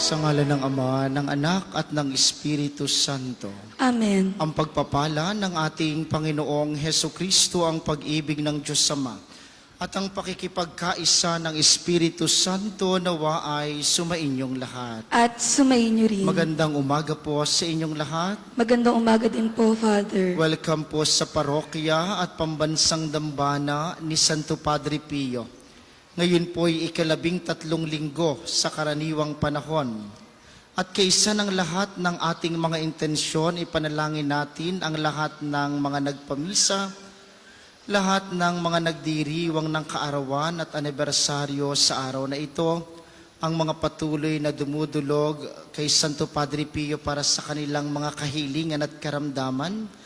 Sa ngalan ng Ama, ng Anak, at ng Espiritu Santo. Amen. Ang pagpapala ng ating Panginoong Hesukristo, ang pag-ibig ng Diyos Ama, at ang pakikipagkaisa ng Espiritu Santo nawa ay sumainyong lahat. At sumainyo rin. Magandang umaga po sa inyong lahat. Magandang umaga din po, Father. Welcome po sa parokya at pambansang dambana ni Santo Padre Pio. Ngayon po ay 13 linggo sa karaniwang panahon. At kaysa ng lahat ng ating mga intensyon, ipanalangin natin ang lahat ng mga nagpamisa, lahat ng mga nagdiriwang ng kaarawan at anibersaryo sa araw na ito, ang mga patuloy na dumudulog kay Santo Padre Pio para sa kanilang mga kahilingan at karamdaman,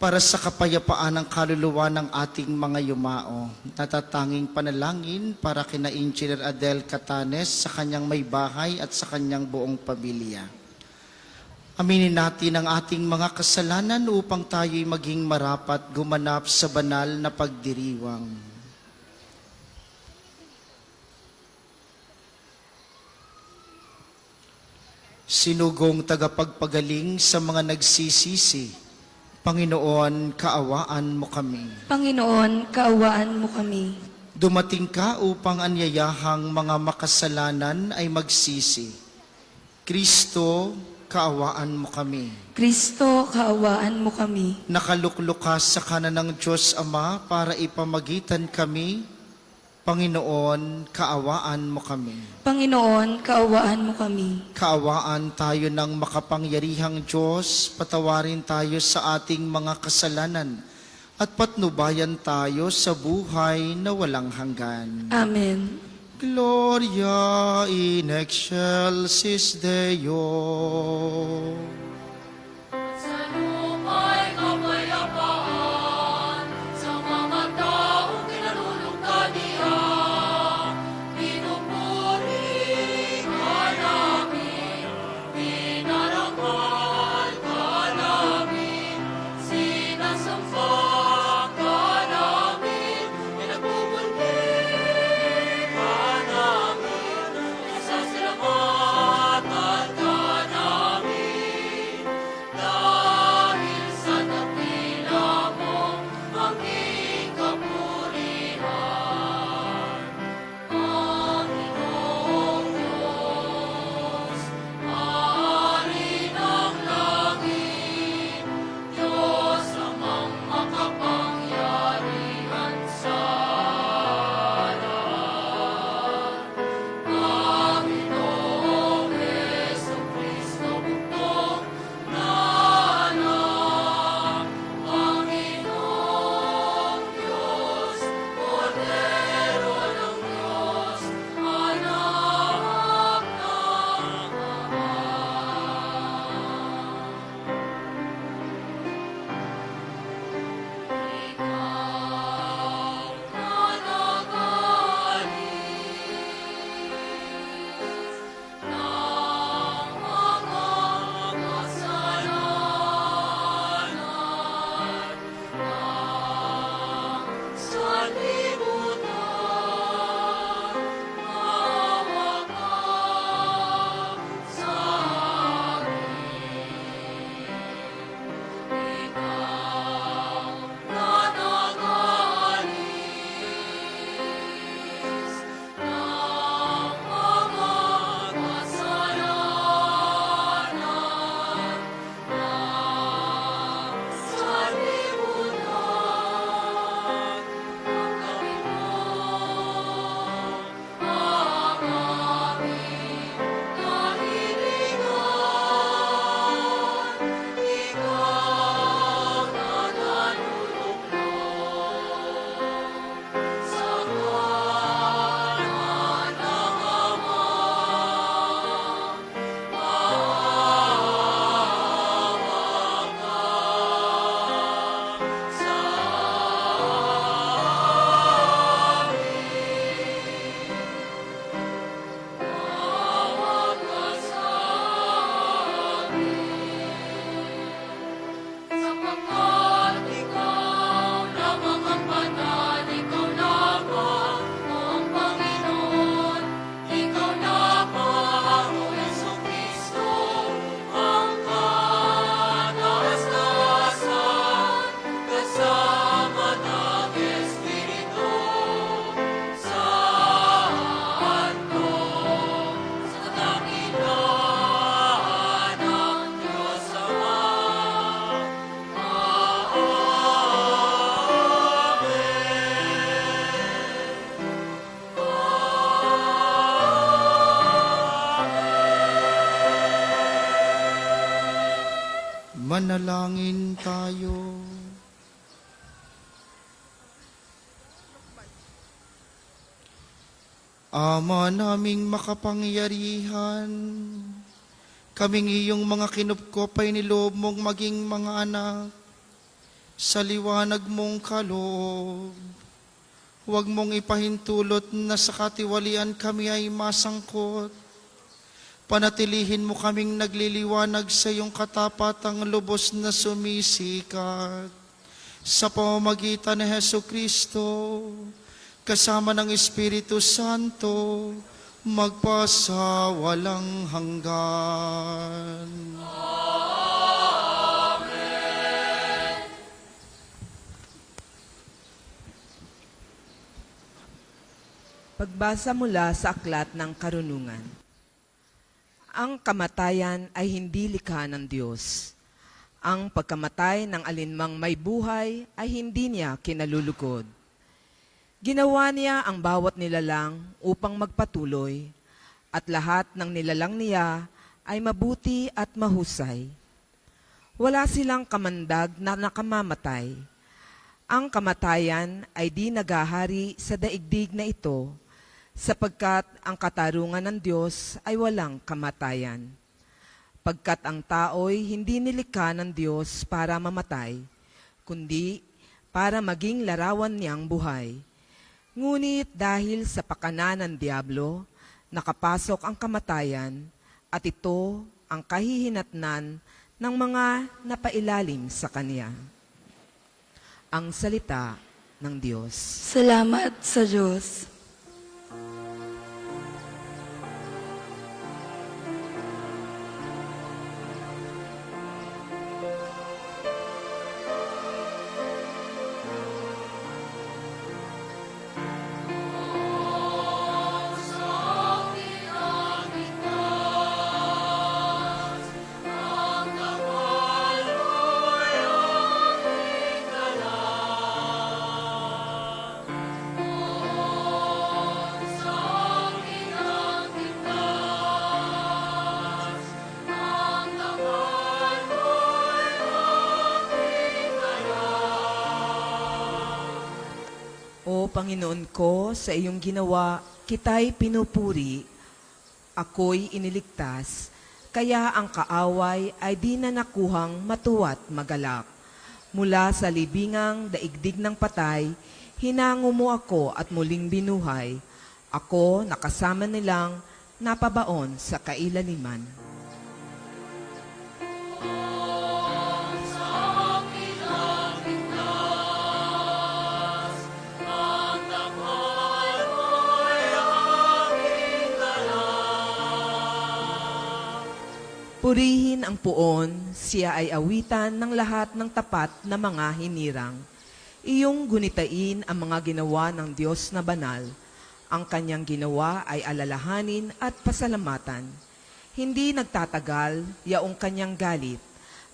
para sa kapayapaan ng kaluluwa ng ating mga yumao. Natatanging panalangin para kina Engineer Adel Catanes sa kanyang may bahay at sa kanyang buong pamilya. Aminin natin ang ating mga kasalanan upang tayo'y maging marapat gumanap sa banal na pagdiriwang. Sinugong tagapagpagaling sa mga nagsisisi, Panginoon, kaawaan mo kami. Panginoon, kaawaan mo kami. Dumating ka upang anyayahang mga makasalanan ay magsisi. Kristo, kaawaan mo kami. Kristo, kaawaan mo kami. Nakaluklok ka sa kanan ng Diyos Ama para ipamagitan kami. Panginoon, kaawaan mo kami. Panginoon, kaawaan mo kami. Kaawaan tayo ng makapangyarihang Diyos, patawarin tayo sa ating mga kasalanan, at patnubayan tayo sa buhay na walang hanggan. Amen. Gloria in excelsis Deo. Sa luma'y kapayapaan, sa mga taong kinalulugdan niya. Pinupuri ka namin, pinarangal ka namin, sinasamba ka namin, pinagbubulpi ka namin, isasalamatan ka namin. Manalangin tayo. Ama naming makapangyarihan, kaming iyong mga kinupkop ay niloob mong maging mga anak sa liwanag mong kaloob. Huwag mong ipahintulot na sa katiwalian kami ay masangkot. Panatilihin mo kaming nagliliwanag sa iyong katapatang lubos na sumisikat. Sa pamamagitan ni Hesukristo, kasama ng Espiritu Santo, magpasawalang hanggan. Pagbasa mula sa Aklat ng Karunungan. Ang kamatayan ay hindi likha ng Diyos. Ang pagkamatay ng alinmang may buhay ay hindi niya kinalulugod. Ginawa niya ang bawat nilalang upang magpatuloy, at lahat ng nilalang niya ay mabuti at mahusay. Wala silang kamandag na nakamamatay. Ang kamatayan ay di nagahari sa daigdig na ito, sapagkat ang katarungan ng Diyos ay walang kamatayan. Pagkat ang tao'y hindi nilikha ng Diyos para mamatay, kundi para maging larawan niyang buhay. Ngunit dahil sa pakana ng Diablo, nakapasok ang kamatayan, at ito ang kahihinatnan ng mga napailalim sa Kanya. Ang salita ng Diyos. Salamat sa Diyos. O Panginoon ko, sa iyong ginawa, kita'y pinupuri, ako'y iniligtas, kaya ang kaaway ay di na nakuhang matuwa't magalak. Mula sa libingang daigdig ng patay, hinango mo ako at muling binuhay. Ako, nakasama nilang napabaon sa kailaliman. Purihin ang puon, siya ay awitan ng lahat ng tapat na mga hinirang. Iyong gunitain ang mga ginawa ng Diyos na banal. Ang kanyang ginawa ay alalahanin at pasalamatan. Hindi nagtatagal, yaong kanyang galit,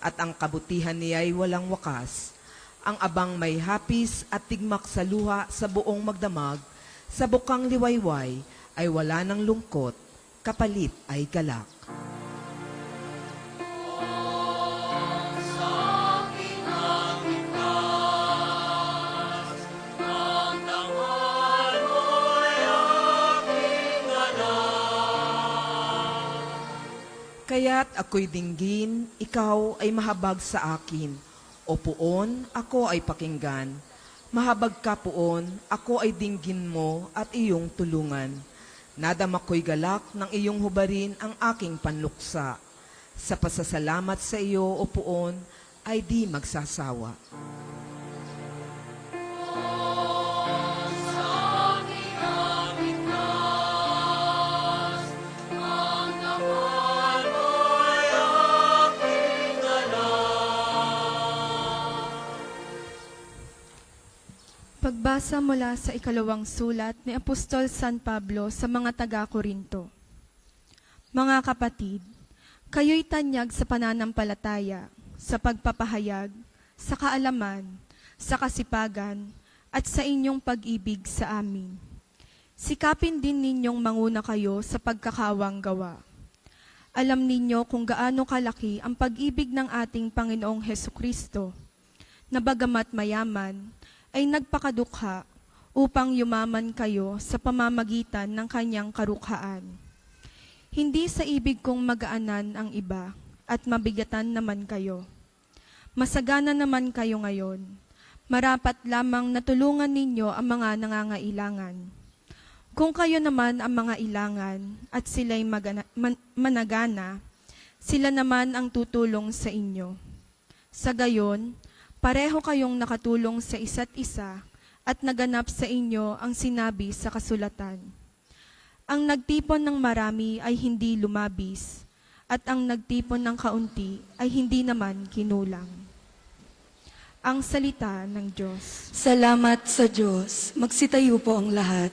at ang kabutihan niya ay walang wakas. Ang abang may hapis at tigmak sa luha sa buong magdamag, sa bukang liwayway ay wala ng lungkot, kapalit ay galak. Kaya't ako'y dinggin, ikaw ay mahabag sa akin. O puon, ako ay pakinggan. Mahabag ka puon, ako ay dinggin mo at iyong tulungan. Nadama ko'y galak ng iyong hubarin ang aking panluksa. Sa pasasalamat sa iyo, o puon, ay di magsasawa. Pagbasa mula sa ikalawang sulat ni Apostol San Pablo sa mga taga-Korinto. Mga kapatid, kayo'y tanyag sa pananampalataya, sa pagpapahayag, sa kaalaman, sa kasipagan, at sa inyong pag-ibig sa amin. Sikapin din ninyong manguna kayo sa pagkakawang gawa. Alam ninyo kung gaano kalaki ang pag-ibig ng ating Panginoong Hesukristo, na bagamat mayaman, ay nagpakadukha upang yumaman kayo sa pamamagitan ng kanyang karukhaan. Hindi sa ibig kong magaanan ang iba at mabigatan naman kayo. Masagana naman kayo ngayon. Marapat lamang natulungan ninyo ang mga nangangailangan. Kung kayo naman ang mga ilangan at sila'y managana, sila naman ang tutulong sa inyo. Sa gayon, pareho kayong nakatulong sa isa't isa at naganap sa inyo ang sinabi sa kasulatan. Ang nagtipon ng marami ay hindi lumabis, at ang nagtipon ng kaunti ay hindi naman kinulang. Ang salita ng Diyos. Salamat sa Diyos. Magsitayo po ang lahat.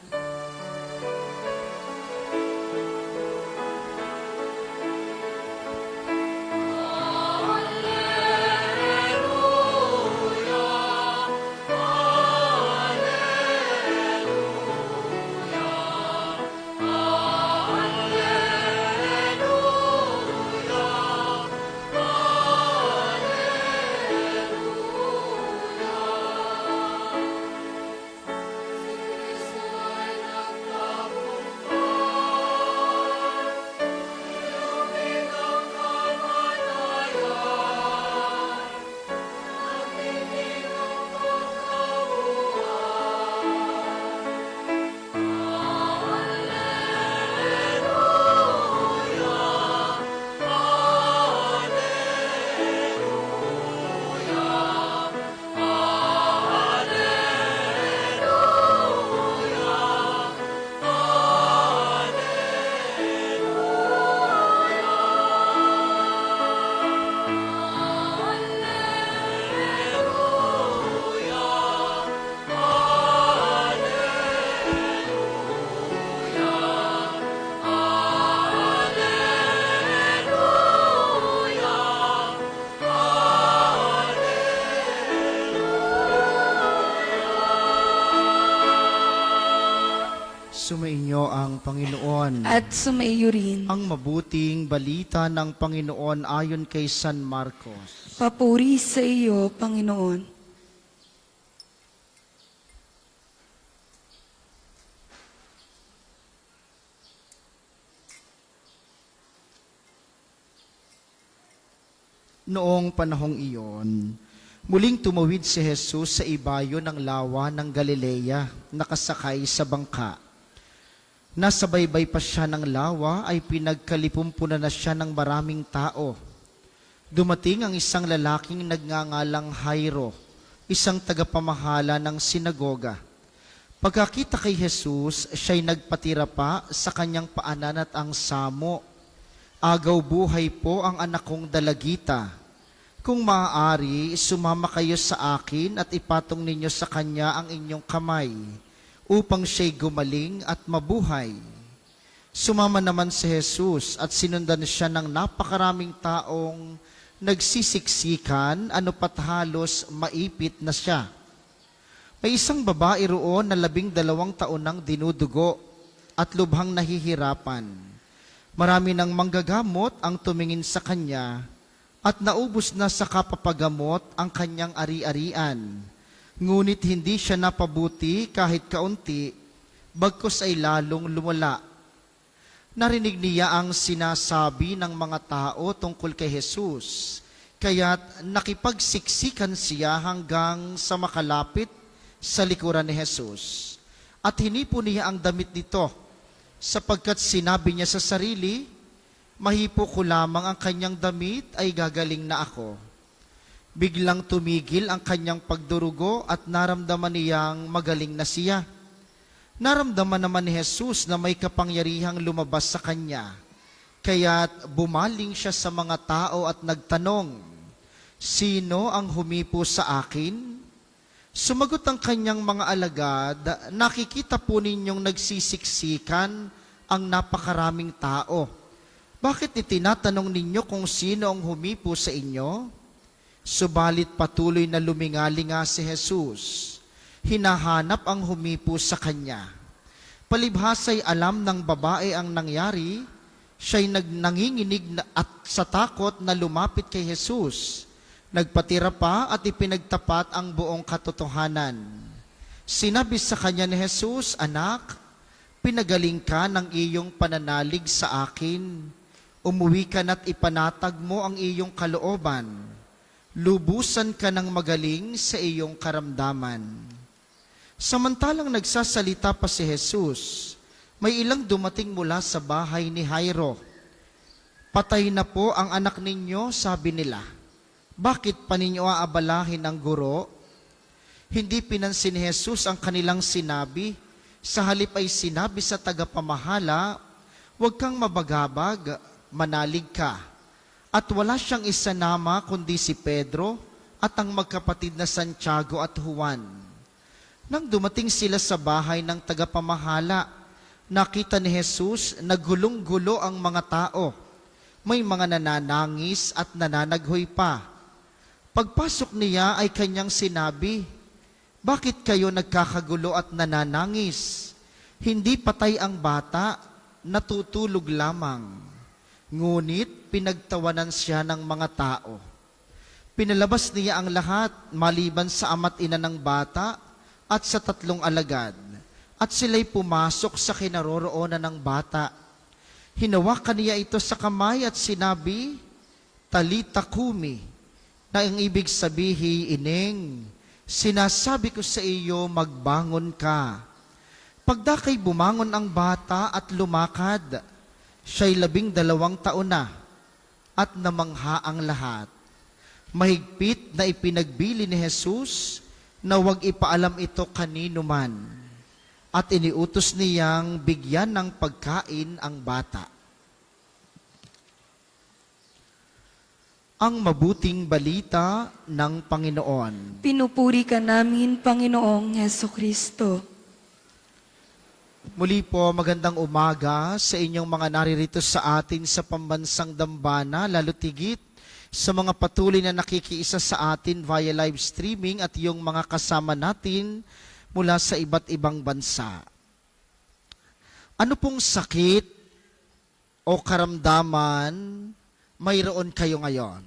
Sumainyo ang Panginoon. At sumaiyo rin. Ang mabuting balita ng Panginoon ayon kay San Marcos. Papuri sa iyo, Panginoon. Noong panahong iyon, muling tumawid si Jesus sa ibayo ng lawa ng Galilea, nakasakay sa bangka. Nasa baybay pa siya ng lawa ay pinagkalipumpunan na siya ng maraming tao. Dumating ang isang lalaking nagngangalang Jairo, isang tagapamahala ng sinagoga. Pagkakita kay Jesus, siya'y nagpatira pa sa kanyang paanan at ang samo. Agaw buhay po ang anak kong dalagita. Kung maaari, sumama kayo sa akin at ipatong ninyo sa kanya ang inyong kamay, upang siya'y gumaling at mabuhay. Sumama naman si Jesus at sinundan siya ng napakaraming taong nagsisiksikan, ano pat halos maipit na siya. May isang babae roon na 12 taon nang dinudugo at lubhang nahihirapan. Marami ng manggagamot ang tumingin sa kanya at naubos na sa kapapagamot ang kanyang ari-arian. Ngunit hindi siya napabuti kahit kaunti, bagkus ay lalong lumala. Narinig niya ang sinasabi ng mga tao tungkol kay Jesus, kaya't nakipagsiksikan siya hanggang sa makalapit sa likuran ni Jesus. At hinipo niya ang damit nito, sapagkat sinabi niya sa sarili, mahipo ko lamang ang kanyang damit ay gagaling na ako. Biglang tumigil ang kanyang pagdurugo at naramdaman niyang magaling na siya. Naramdaman naman ni Jesus na may kapangyarihang lumabas sa kanya. Kaya't bumaling siya sa mga tao at nagtanong, sino ang humipo sa akin? Sumagot ang kanyang mga alagad, nakikita po ninyong nagsisiksikan ang napakaraming tao. Bakit itinatanong ninyo kung sino ang humipo sa inyo? Subalit patuloy na lumingalinga si Jesus. Hinahanap ang humipo sa kanya. Palibhasa'y alam ng babae ang nangyari, Siya'y nanginginig at sa takot na lumapit kay Jesus. Nagpatira pa at ipinagtapat ang buong katotohanan. Sinabi sa kanya ni Jesus, "Anak, pinagaling ka ng iyong pananalig sa akin. Umuwi ka na't ipanatag mo ang iyong kalooban. Lubusan ka ng magaling sa iyong karamdaman." Samantalang nagsasalita pa si Jesus, may ilang dumating mula sa bahay ni Jairo. "Patay na po ang anak ninyo," sabi nila. "Bakit pa ninyo aabalahin ang guro?" Hindi pinansin ni Jesus ang kanilang sinabi. Sa halip ay sinabi sa tagapamahala, "Huwag kang mabagabag, manalig ka." At wala siyang isanama kundi si Pedro at ang magkapatid na Santiago at Juan. Nang dumating sila sa bahay ng tagapamahala, nakita ni Jesus na gulong-gulo ang mga tao. May mga nananangis at nananaghoy pa. Pagpasok niya ay kanyang sinabi, "Bakit kayo nagkakagulo at nananangis? Hindi patay ang bata, natutulog lamang." Ngunit pinagtawanan siya ng mga tao. Pinalabas niya ang lahat maliban sa ama't ina ng bata at sa 3 alagad. At sila'y pumasok sa kinaroroonan ng bata. Hinawakan niya ito sa kamay at sinabi, "Talita kumi," na ang ibig sabihin, "Ineng, sinasabi ko sa iyo, magbangon ka." Pagdakay bumangon ang bata at lumakad. Siya'y 12 taon na at namangha ang lahat. Mahigpit na ipinagbili ni Jesus na huwag ipaalam ito kanino man. At iniutos niyang bigyan ng pagkain ang bata. Ang mabuting balita ng Panginoon. Pinupuri ka namin, Panginoong Heso Kristo. Muli po, magandang umaga sa inyong mga naririto sa atin sa pambansang dambana, lalo tigit sa mga patuloy na nakikiisa sa atin via live streaming at yung mga kasama natin mula sa iba't ibang bansa. Ano pong sakit o karamdaman mayroon kayo ngayon?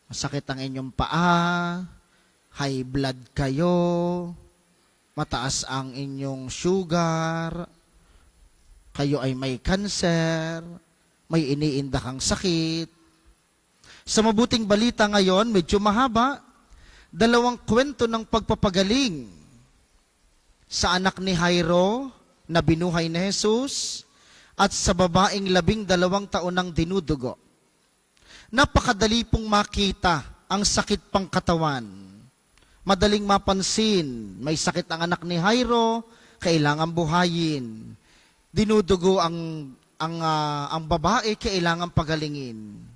Masakit ang inyong paa, high blood kayo, mataas ang inyong sugar, kayo ay may cancer, may iniinda kang sakit. Sa mabuting balita ngayon, medyo mahaba, 2 kwento ng pagpapagaling sa anak ni Jairo na binuhay ni Jesus at sa babaeng 12 taon ng dinudugo. Napakadali pong makita ang sakit pang katawan. Madaling mapansin, may sakit ang anak ni Jairo, kailangan buhayin. Dinudugo ang babae, kailangan pagalingin.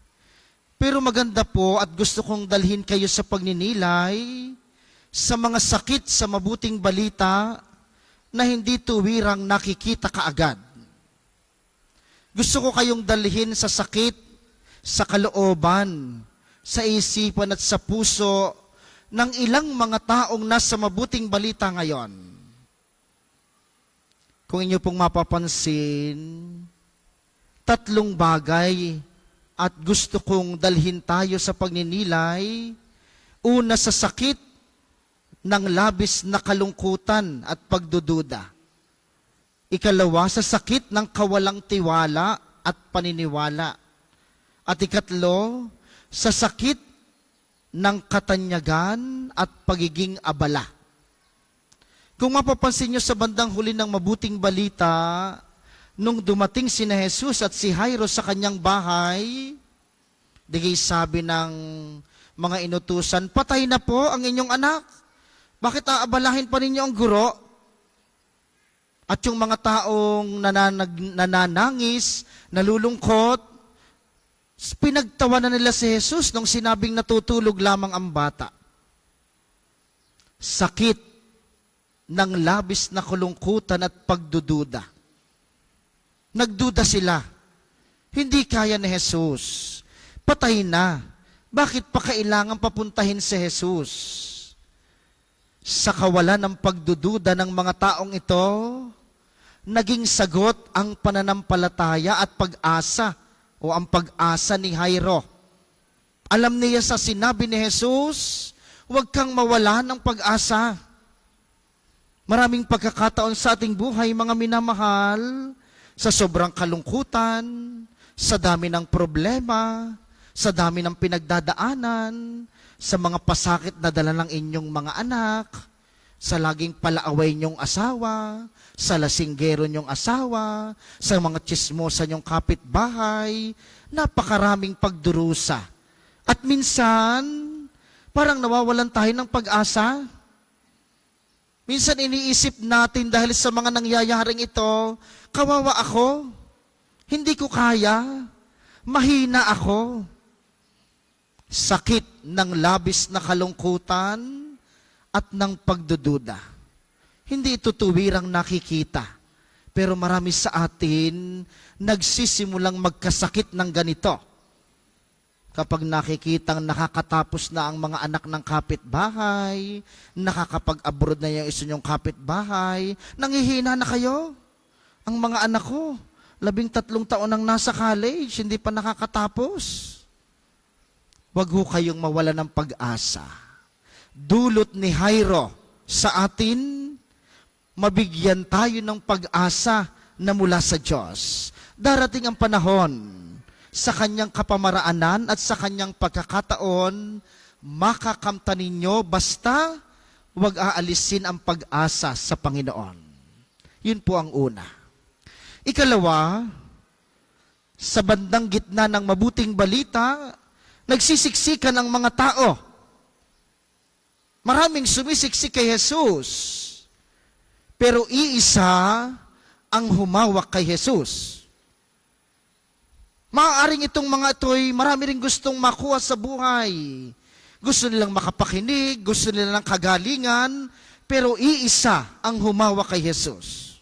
Pero maganda po at gusto kong dalhin kayo sa pagninilay sa mga sakit sa mabuting balita na hindi tuwirang nakikita kaagad. Gusto ko kayong dalhin sa sakit, sa kalooban, sa isipan at sa puso ng ilang mga taong nasa mabuting balita ngayon. Kung inyo pong mapapansin, 3 bagay at gusto kong dalhin tayo sa pagninilay. Una, sa sakit ng labis na kalungkutan at pagdududa. Ikalawa, sa sakit ng kawalang tiwala at paniniwala. At ikatlo, sa sakit ng katanyagan at pagiging abala. Kung mapapansin nyo sa bandang huli ng mabuting balita, nung dumating si Jesus at si Jairo sa kanyang bahay, digay sabi ng mga inutusan, "Patay na po ang inyong anak. Bakit aabalahin pa ninyo ang guro?" At yung mga taong nananangis, nalulungkot, pinagtawanan nila si Jesus nung sinabing natutulog lamang ang bata. Sakit ng labis na kalungkutan at pagdududa. Nagduda sila. Hindi kaya ni Jesus. Patay na. Bakit pa kailangan papuntahin si Jesus? Sa kawalan ng pagdududa ng mga taong ito, naging sagot ang pananampalataya at pag-asa o ang pag-asa ni Jairo. Alam niya sa sinabi ni Jesus, huwag kang mawala ng pag-asa. Maraming pagkakataon sa ating buhay, mga minamahal, sa sobrang kalungkutan, sa dami ng problema, sa dami ng pinagdadaanan, sa mga pasakit na dala ng inyong mga anak, sa laging palaaway niyong asawa, sa lasinggero niyong asawa, sa mga tsismosa niyong kapitbahay, napakaraming pagdurusa. At minsan, parang nawawalan tayo ng pag-asa. Minsan iniisip natin dahil sa mga nangyayaring ito, kawawa ako, hindi ko kaya, mahina ako. Sakit ng labis na kalungkutan at ng pagdududa. Hindi ito tuwirang nakikita, pero marami sa atin nagsisimulang magkasakit ng ganito. Kapag nakikitang nakakatapos na ang mga anak ng kapitbahay, nakakapag-abroad na yung isa nyong kapitbahay, nangihina na kayo. Ang mga anak ko, 13 taon nang nasa college, hindi pa nakakatapos. Huwag ho kayong mawala ng pag-asa. Dulot ni Jairo sa atin, mabigyan tayo ng pag-asa na mula sa Diyos. Darating ang panahon, sa kanyang kapamaraanan at sa kanyang pagkakataon, makakamtan ninyo basta huwag aalisin ang pag-asa sa Panginoon. Yun po ang una. Ikalawa, sa bandang gitna ng mabuting balita, nagsisiksikan ang mga tao. Maraming sumisiksik kay Jesus, pero iisa ang humawak kay Jesus. Maaaring itong mga ito'y marami rin gustong makuha sa buhay. Gusto nilang makapakinig, gusto nilang kagalingan, pero iisa ang humawak kay Jesus.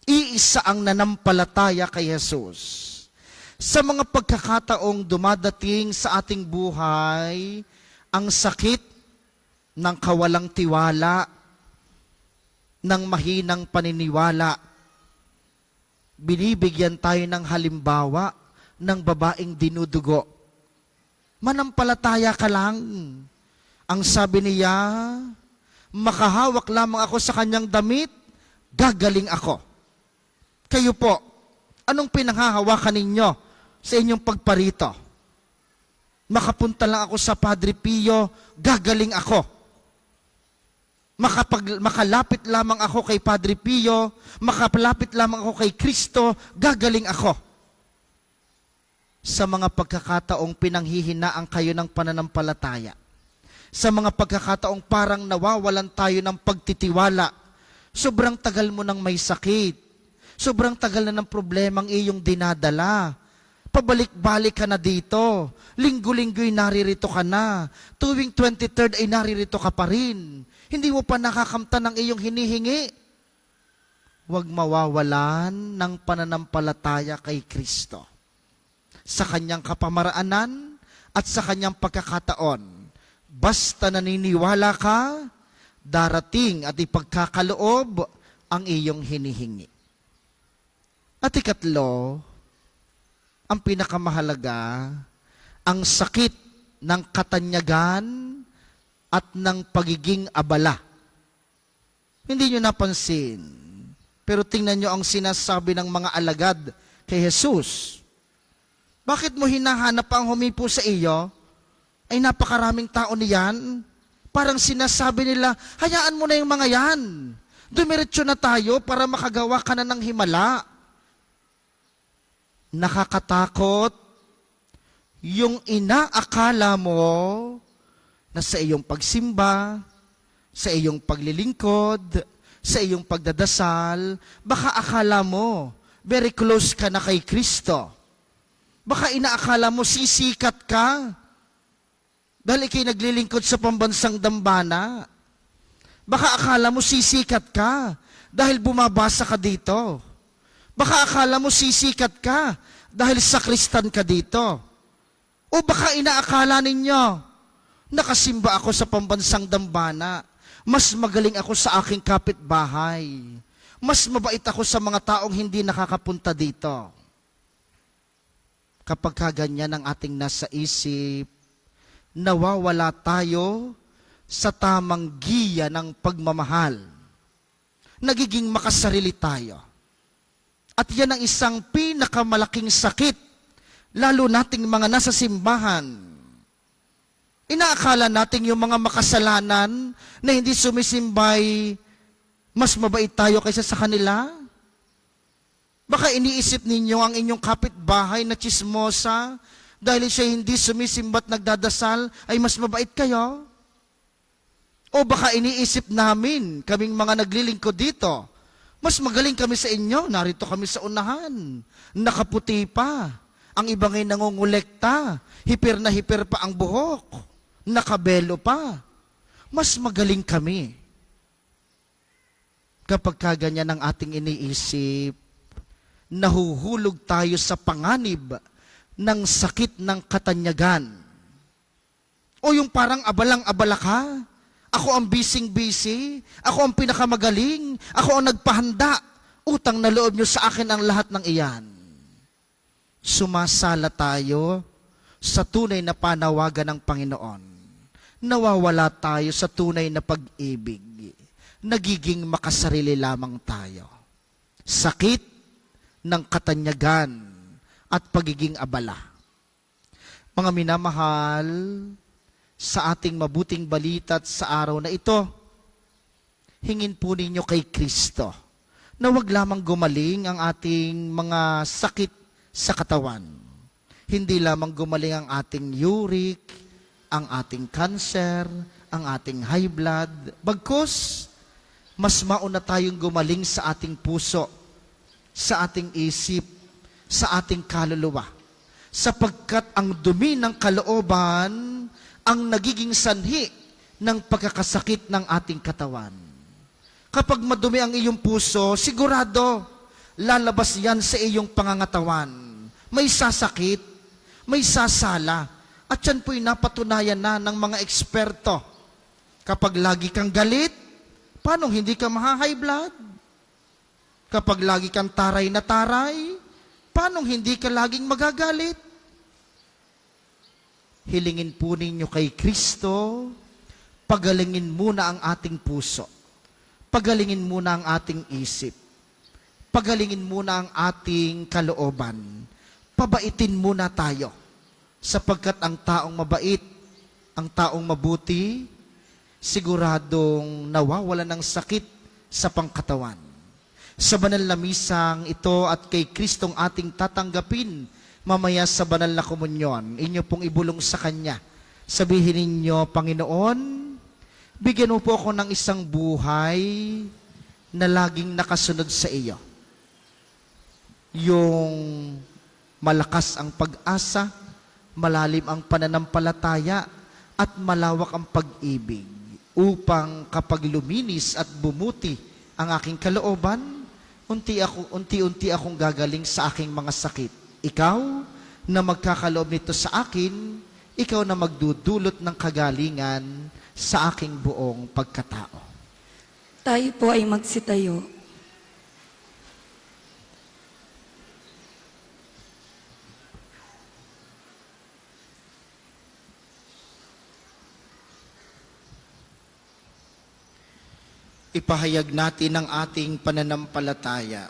Iisa ang nanampalataya kay Jesus. Sa mga pagkakataong dumadating sa ating buhay, ang sakit ng kawalang tiwala, ng mahinang paniniwala, binibigyan tayo ng halimbawa ng babaeng dinudugo. Manampalataya ka lang. Ang sabi niya, makahawak lamang ako sa kanyang damit, gagaling ako. Kayo po, anong pinanghahawakan ninyo sa inyong pagparito? Makapunta lang ako sa Padre Pio, gagaling ako. Makalapit lamang ako kay Padre Pio, makalapit lamang ako kay Kristo, gagaling ako. Sa mga pagkakataong pinanghihinaan kayo ng pananampalataya, sa mga pagkakataong parang nawawalan tayo ng pagtitiwala, sobrang tagal mo nang may sakit, sobrang tagal na ng problemang iyong dinadala, pabalik-balik ka na dito, linggo-linggo'y naririto ka na, tuwing 23rd ay naririto ka pa rin, hindi mo pa nakakamtan ng iyong hinihingi. Huwag mawawalan ng pananampalataya kay Kristo. Sa kanyang kapamaraanan at sa kanyang pagkakataon. Basta naniniwala ka, darating at ipagkakaloob ang iyong hinihingi. At ikatlo, ang pinakamahalaga, ang sakit ng katanyagan at ng pagiging abala. Hindi nyo napansin, pero tingnan nyo ang sinasabi ng mga alagad kay Jesus. Bakit mo hinahanap ang humipo sa iyo? Ay napakaraming tao niyan. Parang sinasabi nila, hayaan mo na yung mga yan. Dumiretso na tayo para makagawa ka na ng himala. Nakakatakot yung inaakala mo na sa iyong pagsimba, sa iyong paglilingkod, sa iyong pagdadasal, baka akala mo, very close ka na kay Kristo. Baka inaakala mo, sisikat ka. Dahil ikay naglilingkod sa pambansang dambana. Baka akala mo, sisikat ka. Dahil bumabasa ka dito. Baka akala mo, sisikat ka. Dahil sakristan ka dito. O baka inaakala ninyo, nakasimba ako sa pambansang dambana. Mas magaling ako sa aking kapitbahay. Mas mabait ako sa mga taong hindi nakakapunta dito. Kapag kaganyan ang ating nasa isip, nawawala tayo sa tamang giya ng pagmamahal. Nagiging makasarili tayo. At yan ang isang pinakamalaking sakit, lalo nating mga nasa simbahan. Inaakala natin yung mga makasalanan na hindi sumisimbay, mas mabait tayo kaysa sa kanila? Baka iniisip ninyo ang inyong kapitbahay na chismosa, dahil siya hindi sumisimba't nagdadasal, ay mas mabait kayo? O baka iniisip namin, kaming mga naglilingkod dito, mas magaling kami sa inyo, narito kami sa unahan, nakaputi pa, ang iba ngay nangungulekta, hipir na hipir pa ang buhok, nakabelo pa, mas magaling kami. Kapag kaganyan ang ating iniisip, nahuhulog tayo sa panganib ng sakit ng katanyagan. O yung parang abalang-abala ka, ako ang bising-busy, ako ang pinakamagaling, ako ang nagpahanda, utang na loob nyo sa akin ang lahat ng iyan. Sumasala tayo sa tunay na panawagan ng Panginoon. Nawawala tayo sa tunay na pag-ibig. Nagiging makasarili lamang tayo. Sakit ng katanyagan at pagiging abala. Mga minamahal, sa ating mabuting balita at sa araw na ito, hingin po ninyo kay Kristo na wag lamang gumaling ang ating mga sakit sa katawan. Hindi lamang gumaling ang ating uric, ang ating cancer, ang ating high blood. Bagkus, mas mauna tayong gumaling sa ating puso, sa ating isip, sa ating kaluluwa. Sapagkat ang dumi ng kalooban ang nagiging sanhi ng pagkakasakit ng ating katawan. Kapag madumi ang iyong puso, sigurado, lalabas yan sa iyong pangangatawan. May sasakit, may sasala, at yan po'y napatunayan na ng mga eksperto. Kapag lagi kang galit, paano hindi ka maha-high blood? Kapag lagi kang taray na taray, paano hindi ka laging magagalit? Hilingin po ninyo kay Kristo, pagalingin muna ang ating puso. Pagalingin muna ang ating isip. Pagalingin muna ang ating kalooban. Pabaitin muna tayo. Sapagkat ang taong mabait, ang taong mabuti, siguradong nawawala ng sakit sa pangkatawan. Sa banal na misang ito at kay Kristong ating tatanggapin, mamaya sa banal na komunyon, inyo pong ibulong sa Kanya. Sabihin ninyo, Panginoon, bigyan mo po ako ng isang buhay na laging nakasunod sa iyo. Yung malakas ang pag-asa, malalim ang pananampalataya, at malawak ang pag-ibig, upang kapag luminis at bumuti ang aking kalooban, unti-unti akong gagaling sa aking mga sakit. Ikaw na magkakaloob nito sa akin, ikaw na magdudulot ng kagalingan sa aking buong pagkatao. Tayo po ay magsitayo. Ipahayag natin ang ating pananampalataya.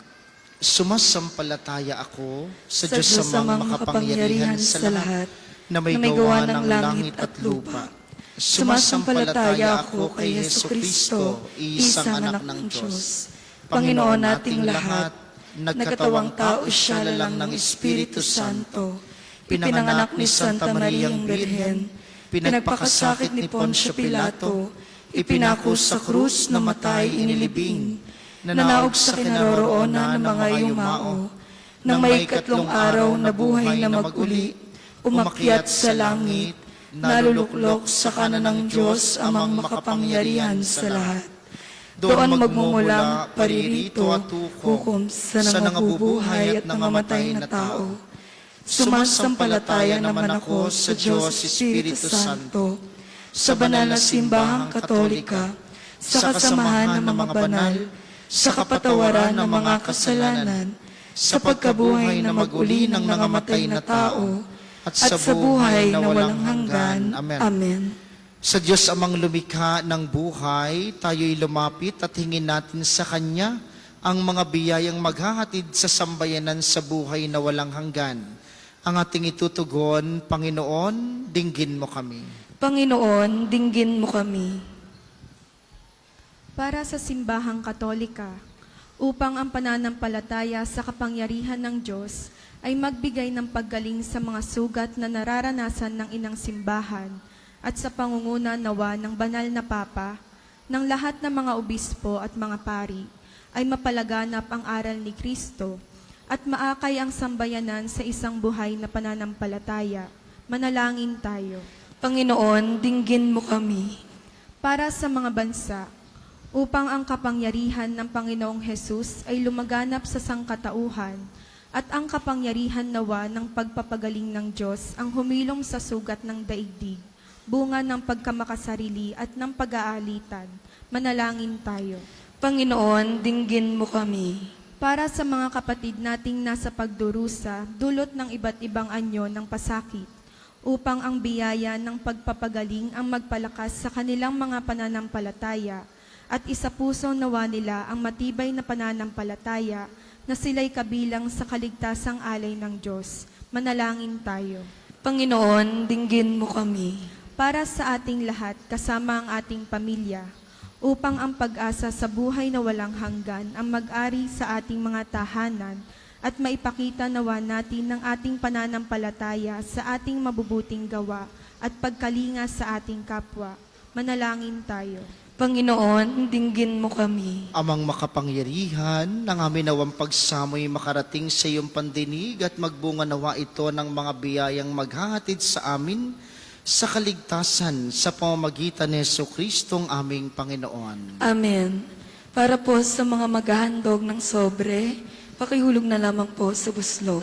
Sumasampalataya ako sa Diyos samang makapangyarihan sa lahat, na may gawa ng langit at lupa. Sumasampalataya ako kay Jesucristo, isang anak ng Diyos, Panginoon nating lahat, nagkatawang tao siya lalang ng Espiritu Santo, pinanganak ni Santa Mariang Birhen, pinagpakasakit ni Poncio Pilato, ipinako sa krus, namatay, inilibing, nanaog sa kinaroroonan ng mga yumao, nang may ikatlong araw na buhay na maguli, umakyat sa langit, naluluklok sa kanan ng Diyos amang makapangyarihan sa lahat. Doon magmumulang paririto at hukom sa nangabubuhay at nangamatay na tao. Sumasampalataya naman ako sa Diyos Espiritu Santo, sa banal na simbahang katolika, sa kasamahan ng mga banal, sa kapatawaran ng mga kasalanan, sa pagkabuhay na mag-uli ng nangamatay na tao, at sa buhay na walang hanggan. Amen. Sa Diyos amang lumikha ng buhay, tayo'y lumapit at hingin natin sa Kanya ang mga biyayang maghahatid sa sambayanan sa buhay na walang hanggan. Ang ating itutugon, Panginoon, dinggin mo kami. Panginoon, dinggin mo kami. Para sa Simbahang Katolika, upang ang pananampalataya sa kapangyarihan ng Diyos ay magbigay ng paggaling sa mga sugat na nararanasan ng inang simbahan at sa pangunguna nawa ng banal na Papa, ng lahat ng mga obispo at mga pari, ay mapalaganap ang aral ni Kristo at maakay ang sambayanan sa isang buhay na pananampalataya. Manalangin tayo. Panginoon, dinggin mo kami. Para sa mga bansa, upang ang kapangyarihan ng Panginoong Hesus ay lumaganap sa sangkatauhan at ang kapangyarihan nawa ng pagpapagaling ng Diyos ang humilom sa sugat ng daigdig, bunga ng pagkamakasarili at ng pag-aalitan. Manalangin tayo. Panginoon, dinggin mo kami. Para sa mga kapatid nating nasa pagdurusa, dulot ng iba't ibang anyo ng pasakit, upang ang biyaya ng pagpapagaling ang magpalakas sa kanilang mga pananampalataya, at isapuso nawa nila ang matibay na pananampalataya na sila'y kabilang sa kaligtasang alay ng Diyos. Manalangin tayo. Panginoon, dinggin mo kami. Para sa ating lahat, kasama ang ating pamilya, upang ang pag-asa sa buhay na walang hanggan ang mag-ari sa ating mga tahanan at maipakita nawa natin ng ating pananampalataya sa ating mabubuting gawa at pagkalinga sa ating kapwa. Manalangin tayo. Panginoon, dinggin mo kami. Amang makapangyarihan, ng amin nawang pagsamoy makarating sa iyong pandinig at magbunga nawa ito ng mga biyayang maghahatid sa amin sa kaligtasan sa pamamagitan ni Jesucristong aming Panginoon. Amen. Para po sa mga maghahandog ng sobre, pakihulog na lamang po sa buslo.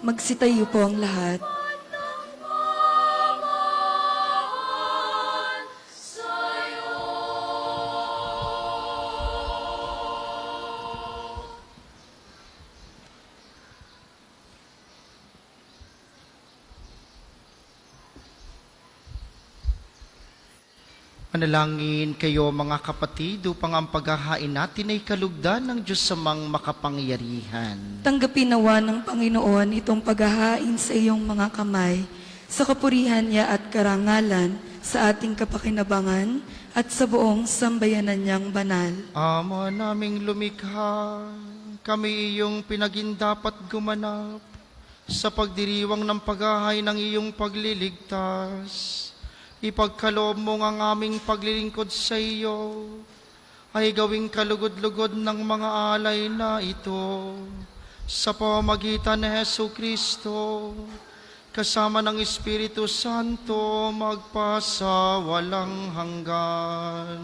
Magsitayo po ang lahat. Manalangin kayo mga kapatid upang ang paghahain natin ay kalugdan ng Diyos samang makapangyarihan. Tanggapin nawa ng Panginoon itong paghahain sa iyong mga kamay, sa kapurihan niya at karangalan, sa ating kapakinabangan at sa buong sambayanan niyang banal. Ama naming lumikha, kami iyong pinagindapat gumanap sa pagdiriwang ng paghahain ng iyong pagliligtas. Ipagkaloob mo ang aming paglilingkod sa iyo, ay gawing kalugod-lugod ng mga alay na ito sa pamamagitan ni Hesu Kristo, kasama ng Espiritu Santo, magpasa walang hanggan.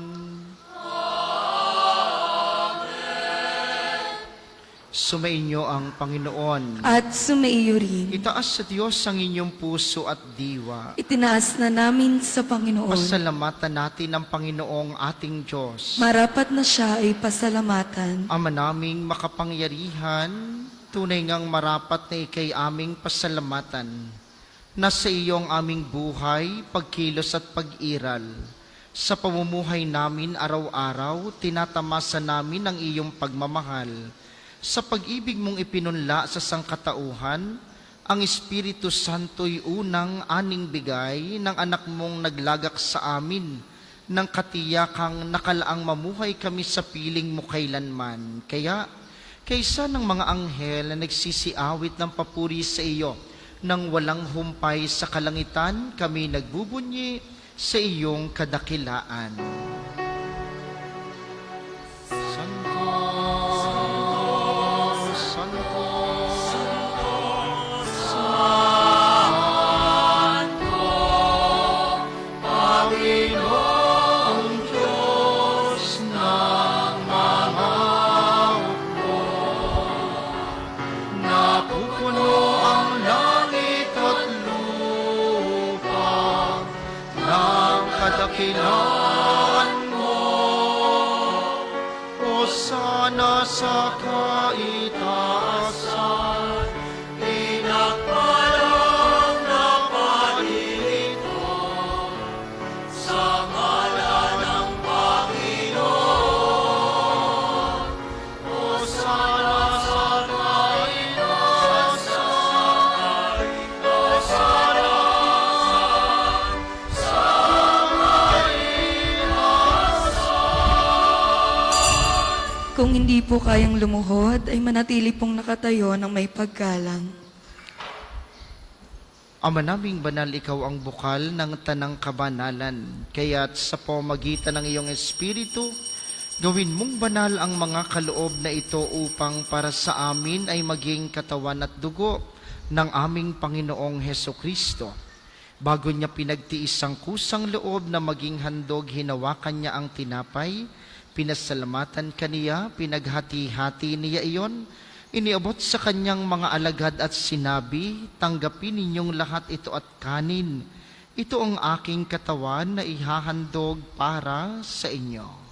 Sumainyo ang Panginoon. At sumaiyo rin. Itaas sa Diyos ang inyong puso at diwa. Itinaas na namin sa Panginoon. Pasalamatan natin ang Panginoong ating Diyos. Marapat na siya ay pasalamatan. Ama naming makapangyarihan, tunay ngang marapat na ikay aming pasalamatan. Nasa iyong aming buhay, pagkilos at pag-iral. Sa pamumuhay namin araw-araw, tinatamasa namin ang iyong pagmamahal. Sa pag-ibig mong ipinunla sa sangkatauhan, ang Espiritu Santo'y unang aning bigay ng anak mong naglagak sa amin ng katiyakang nakalaang mamuhay kami sa piling mo kailanman. Kaya, kaysa ng mga anghel na nagsisiawit ng papuri sa iyo, nang walang humpay sa kalangitan, kami nagbubunyi sa iyong kadakilaan. Kailangan mo, o sana sa kaitaasan, pinagpalang na palilito sa ngalan ng Panginoon. O sana sa kaitaasan, o sana Kung hindi po kayang lumuhod, ay manatili pong nakatayo ng may paggalang. Ama naming banal, ikaw ang bukal ng tanang kabanalan. Kaya't sa pamamagitan ng iyong Espiritu, gawin mong banal ang mga kaloob na ito upang para sa amin ay maging katawan at dugo ng aming Panginoong Heso Kristo. Bago niya pinagtiis ang kusang loob na maging handog, hinawakan niya ang tinapay, pinasalamatan kaniya, pinaghati-hati niya iyon, iniabot sa kanyang mga alagad at sinabi, tanggapin ninyong lahat ito at kanin. Ito ang aking katawan na ihahandog para sa inyo.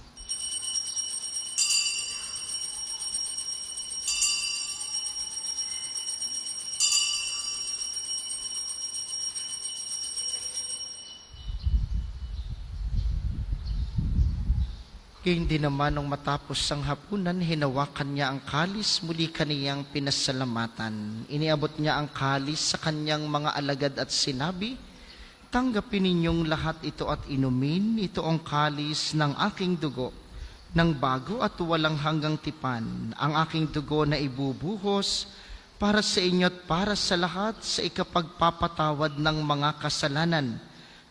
Hindi naman nung matapos ang hapunan, hinawakan niya ang kalis, muli kaniyang pinasalamatan. Iniabot niya ang kalis sa kanyang mga alagad at sinabi, tanggapin ninyong lahat ito at inumin, ito ang kalis ng aking dugo, ng bago at walang hanggang tipan, ang aking dugo na ibubuhos para sa inyo at para sa lahat sa ikapagpapatawad ng mga kasalanan.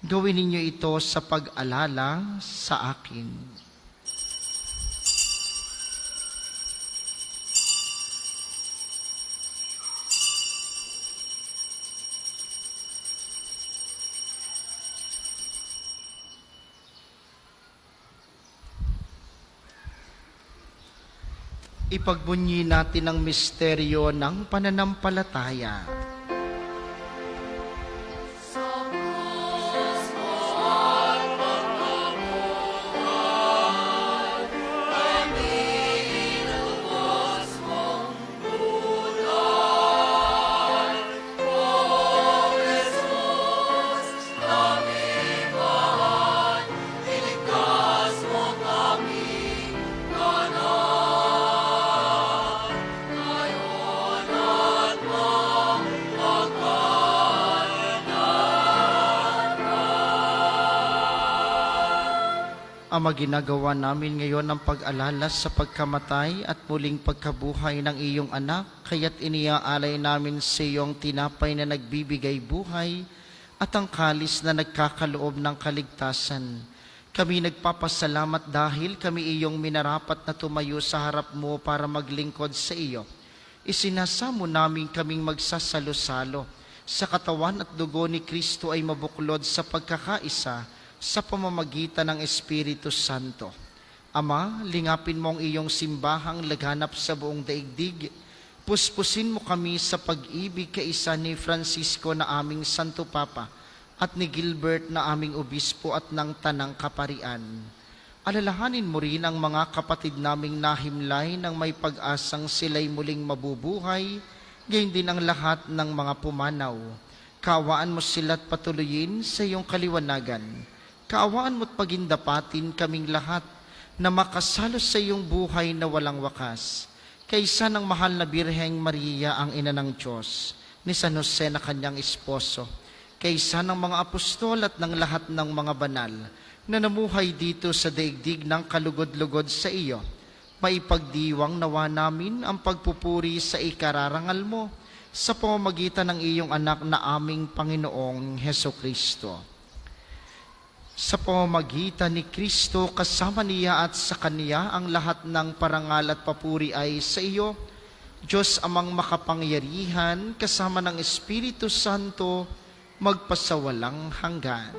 Gawin ninyo ito sa pag-alala sa akin. Ipagbunyi natin ang misteryo ng pananampalataya. Ama, ginagawa namin ngayon ang pag-alala sa pagkamatay at muling pagkabuhay ng iyong anak, kaya't iniaalay namin sa iyong tinapay na nagbibigay buhay at ang kalis na nagkakaloob ng kaligtasan. Kami nagpapasalamat dahil kami iyong minarapat na tumayo sa harap mo para maglingkod sa iyo. Isinasamo namin kaming magsasalo-salo sa katawan at dugo ni Kristo ay mabuklod sa pagkakaisa sa pamamagitan ng Espiritu Santo. Ama, lingapin mo ang iyong simbahang laganap sa buong daigdig. Puspusin mo kami sa pag-ibig kaisa ni Francisco na aming Santo Papa at ni Gilbert na aming Obispo at ng Tanang Kaparian. Alalahanin mo rin ang mga kapatid naming nahimlay ng may pag-asang sila'y muling mabubuhay, gayon din ang lahat ng mga pumanaw. Kaawaan mo sila't patuloyin sa iyong kaliwanagan. Kaawaan mo't pagindapatin kaming lahat na makasalo sa iyong buhay na walang wakas. Kaysa ng mahal na Birheng Maria ang ina ng Diyos, ni San Jose na kanyang esposo, kaysa ng mga apostol at ng lahat ng mga banal na namuhay dito sa daigdig ng kalugod-lugod sa iyo, maipagdiwang nawa namin ang pagpupuri sa ikararangal mo sa pamamagitan ng iyong anak na aming Panginoong Hesukristo. Sa pamamagitan ni Kristo, kasama niya at sa Kanya ang lahat ng parangal at papuri ay sa iyo, Diyos amang makapangyarihan, kasama ng Espiritu Santo, magpasawalang hanggan.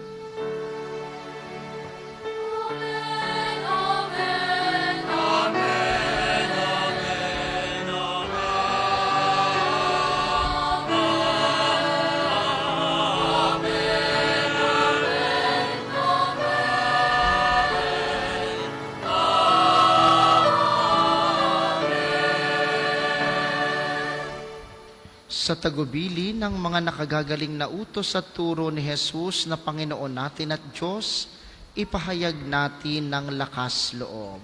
Sa tagubili ng mga nakagagaling na utos at turo ni Jesus na Panginoon natin at Diyos, ipahayag natin ng lakas loob.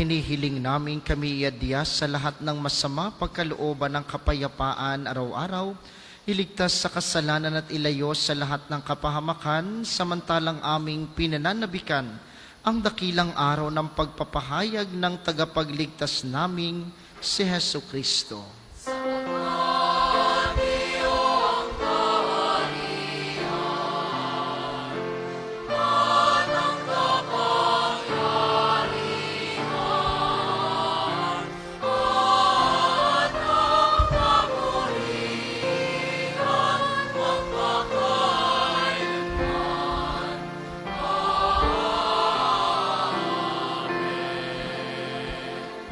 Hinihiling namin kami iadya sa lahat ng masama pagkalooban ng kapayapaan araw-araw, iligtas sa kasalanan at ilayo sa lahat ng kapahamakan, samantalang aming pinananabikan ang dakilang araw ng pagpapahayag ng tagapagligtas naming si Hesukristo.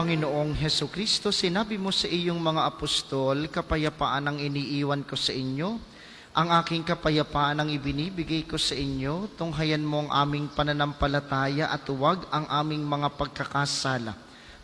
Panginoong Hesukristo, sinabi mo sa iyong mga apostol, kapayapaan ang iniiwan ko sa inyo, ang aking kapayapaan ang ibinibigay ko sa inyo, tunghayan mo ang aming pananampalataya at huwag ang aming mga pagkakasala.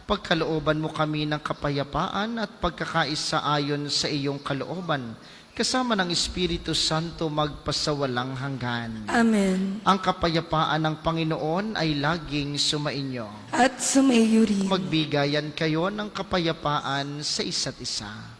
Pagkalooban mo kami ng kapayapaan at pagkakaisa ayon sa iyong kalooban, kasama ng Espiritu Santo magpasawalang hanggan. Amen. Ang kapayapaan ng Panginoon ay laging sumainyo. At sumaiyo rin. Magbigayan kayo ng kapayapaan sa isa't isa.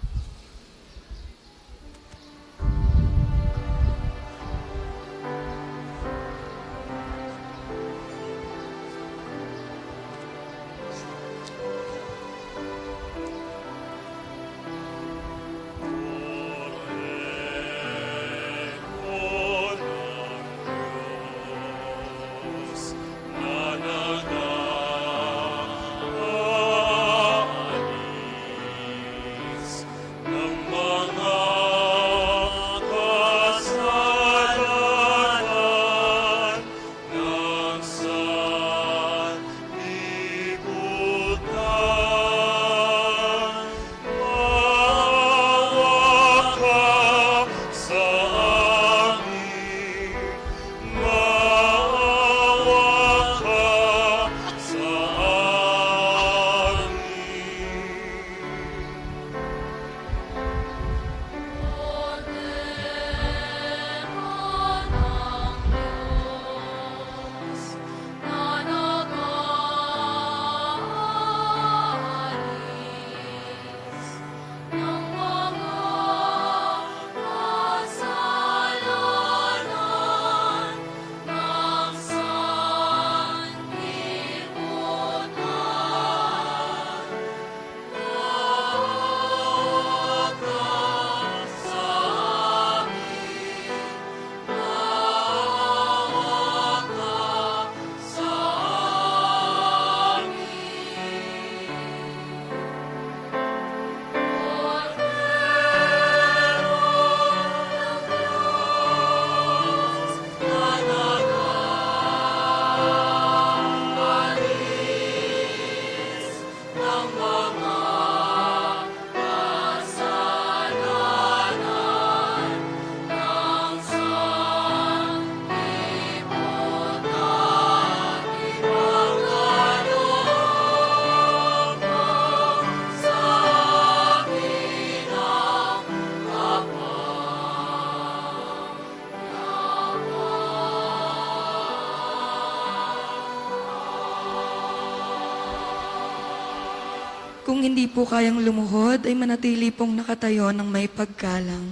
Kung hindi po kayang lumuhod, ay manatili pong nakatayo ng may paggalang.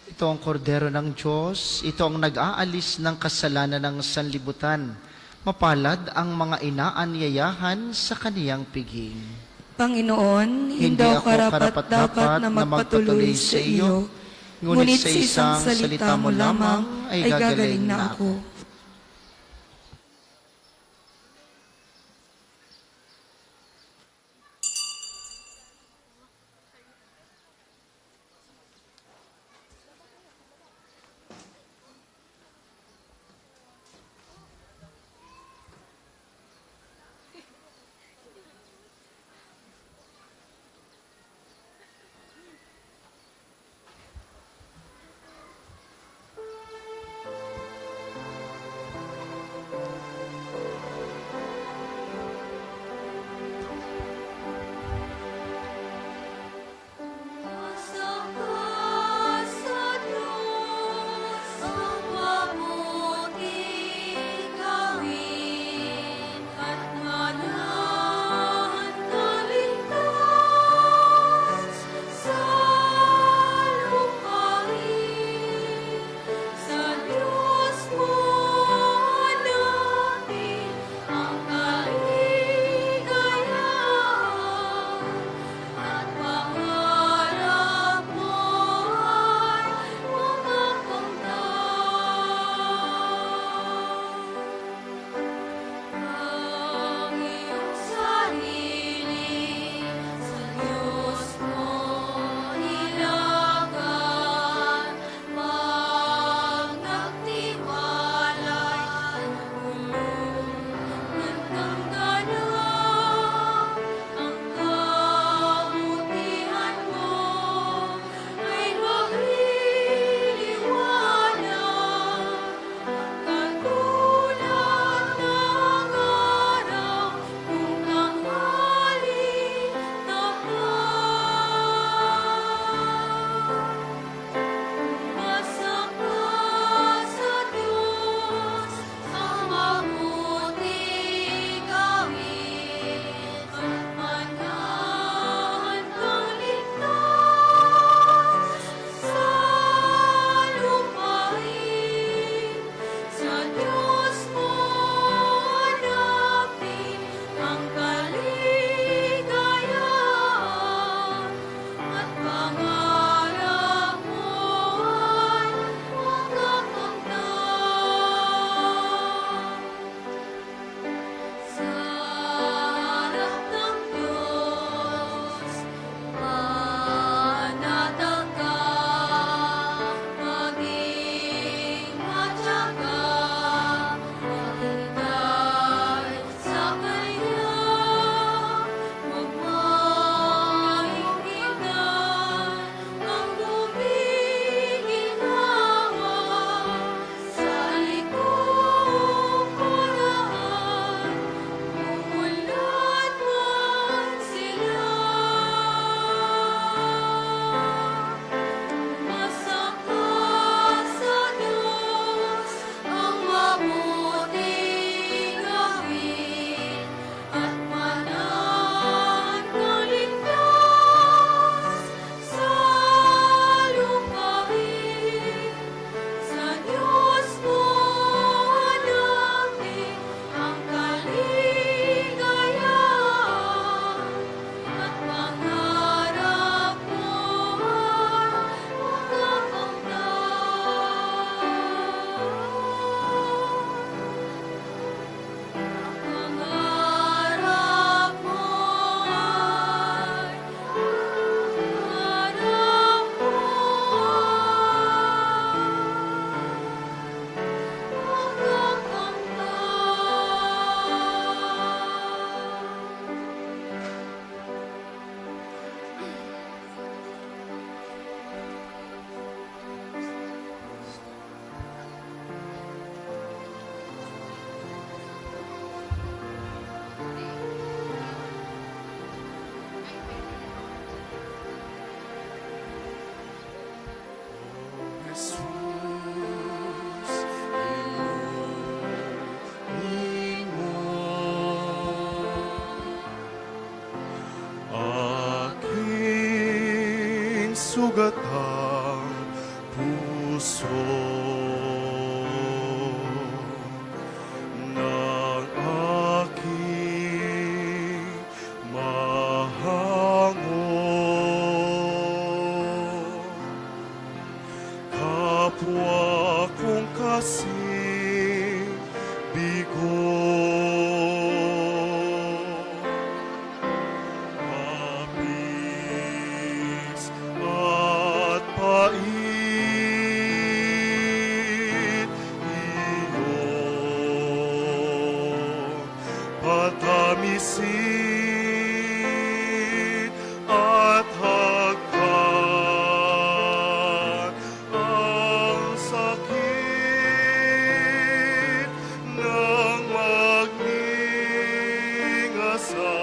Ito ang kordero ng Diyos, ito ang nag-aalis ng kasalanan ng sanlibutan. Mapalad ang mga inaanyayahan sa kaniyang piging. Panginoon, hindi ako karapat-dapat na magpatuloy sa iyo, ngunit sa isang salita mo lamang ay gagaling na ako. sugat ang puso ng aking mahango. Kapwa kong kasing bigo, mapis at pait, iyong patamisin at hagkan ang sakit ng magninga sa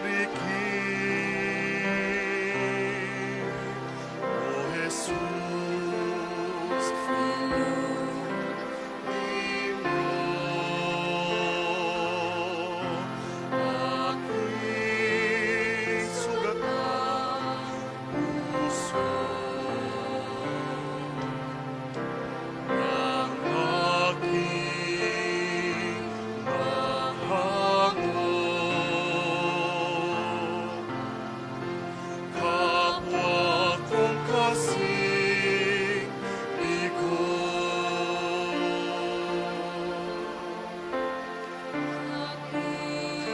rikik. O Jesus, aking sugat ang puso ng aking mahango. Kapwa kong kasing bigo, O Jesus,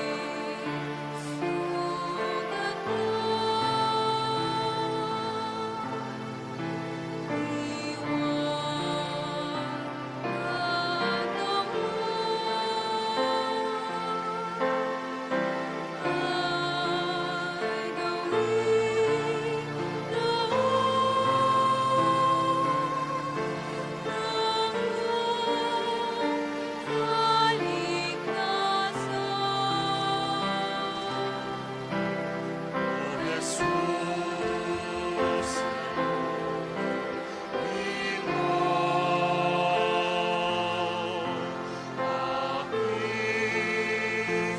aking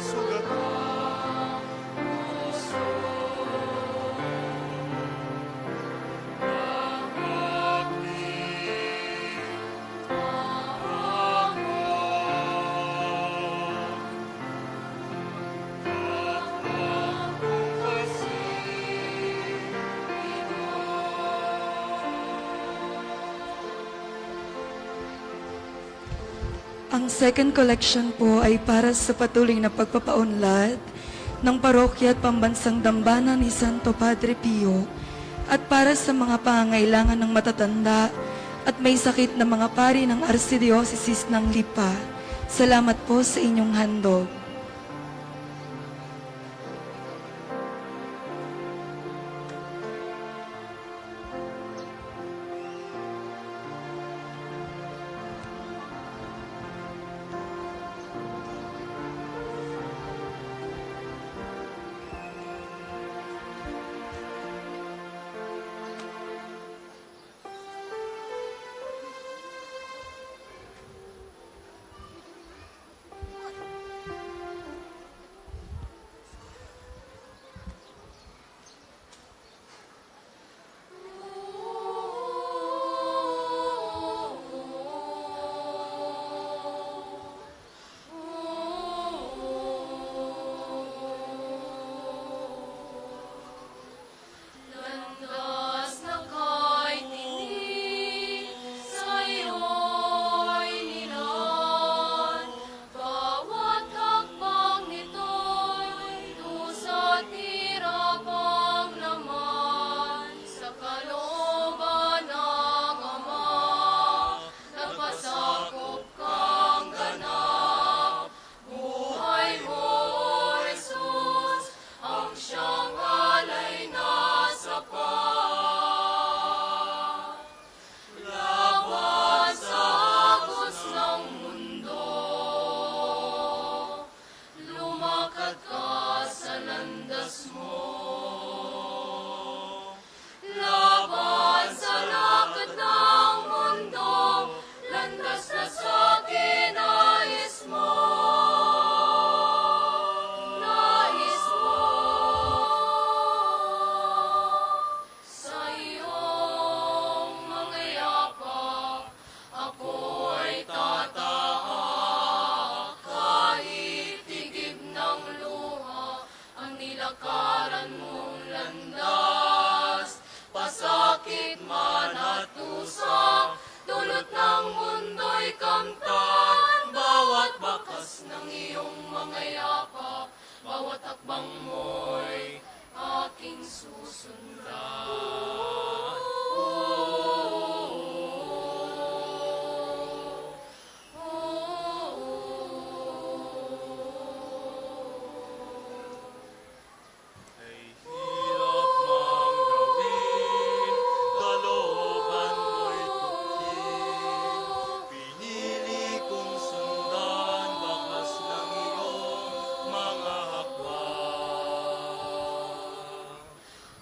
sugat ang puso ng aking mahango. Kapwa kong kasing bigo. Ang second collection po ay para sa patuloy na pagpapaunlad ng parokya at pambansang dambana ni Santo Padre Pio at para sa mga pangangailangan ng matatanda at may sakit na mga pari ng Archdiocese ng Lipa. Salamat po sa inyong handog. Pasakit man at dusa, dulot ng mundo'y kamtan. Bawat bakas ng iyong mga yapak, bawat hakbang mo'y aking susundan. Ay hirap mang gawin, kalooban mo'y tuklin. Pinili kong sundan, bakas ng iyong mga hakbang.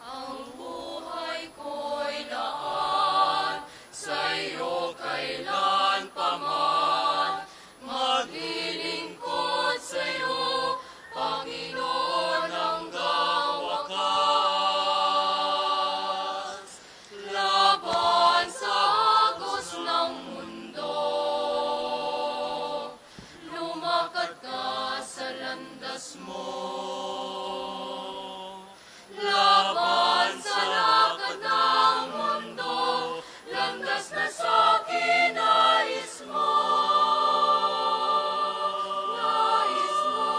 Ang buhay ko'y daan, sa iyo kailan pa man. Maglilingkod sa iyo, Panginoon, hanggang wakas. Laban sa agos ng mundo, lumakad ka sa landas mo. Laban sa lakad ng mundo, landas na sa akin nais mo. Nais mo.